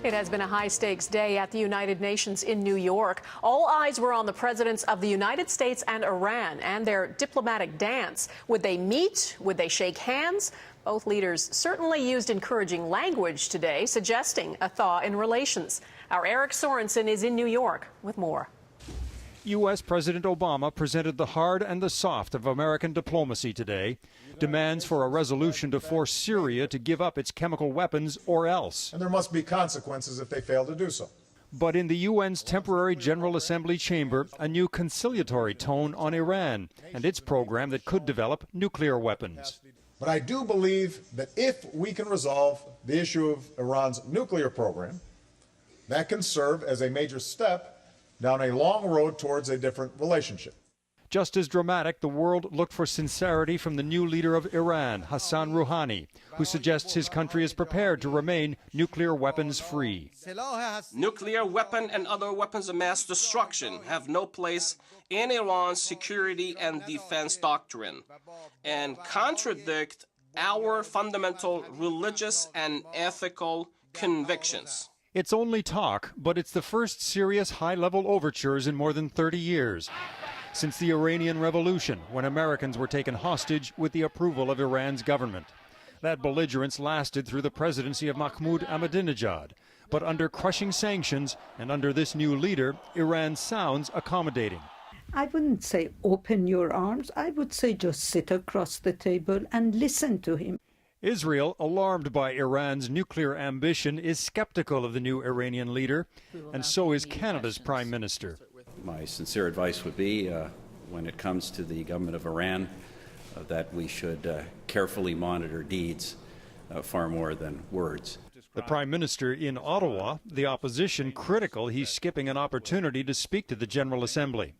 It has been a high-stakes day at the United Nations in New York. All eyes were on the presidents of the United States and Iran and their diplomatic dance. Would they meet? Would they shake hands? Both leaders certainly used encouraging language today, suggesting a thaw in relations. Our Eric Sorensen is in New York with more. U.S. President Obama presented the hard and the soft of American diplomacy today. Demands for a resolution to force Syria to give up its chemical weapons or else. And there must be consequences if they fail to do so. But in the UN's temporary General Assembly chamber, a new conciliatory tone on Iran and its program that could develop nuclear weapons. But I do believe that if we can resolve the issue of Iran's nuclear program, that can serve as a major step down a long road towards a different relationship. Just as dramatic, the world looked for sincerity from the new leader of Iran, Hassan Rouhani, who suggests his country is prepared to remain nuclear weapons free. Nuclear weapon and other weapons of mass destruction have no place in Iran's security and defense doctrine and contradict our fundamental religious and ethical convictions. It's only talk, but it's the first serious high-level overtures in more than 30 years. Since the Iranian Revolution, when Americans were taken hostage with the approval of Iran's government. That belligerence lasted through the presidency of Mahmoud Ahmadinejad. But under crushing sanctions and under this new leader, Iran sounds accommodating. I wouldn't say open your arms. I would say just sit across the table and listen to him. Israel, alarmed by Iran's nuclear ambition, is skeptical of the new Iranian leader, and so is Canada's Prime Minister. My sincere advice would be, when it comes to the government of Iran, that we should carefully monitor deeds far more than words. The Prime Minister in Ottawa, the opposition critical he's skipping an opportunity to speak to the General Assembly.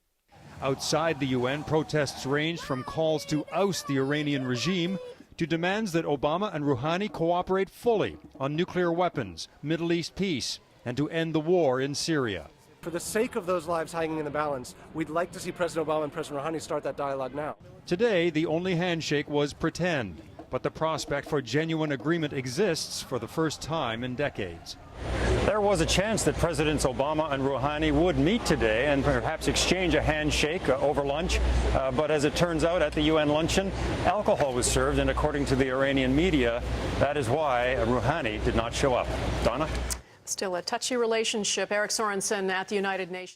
Outside the UN, protests ranged from calls to oust the Iranian regime to demands that Obama and Rouhani cooperate fully on nuclear weapons, Middle East peace, and to end the war in Syria. For the sake of those lives hanging in the balance, we'd like to see President Obama and President Rouhani start that dialogue now. Today, the only handshake was pretend, but the prospect for genuine agreement exists for the first time in decades. There was a chance that Presidents Obama and Rouhani would meet today and perhaps exchange a handshake over lunch, but as it turns out, at the UN luncheon, alcohol was served, and according to the Iranian media, that is why Rouhani did not show up. Donna? Still a touchy relationship. Eric Sorensen at the United Nations.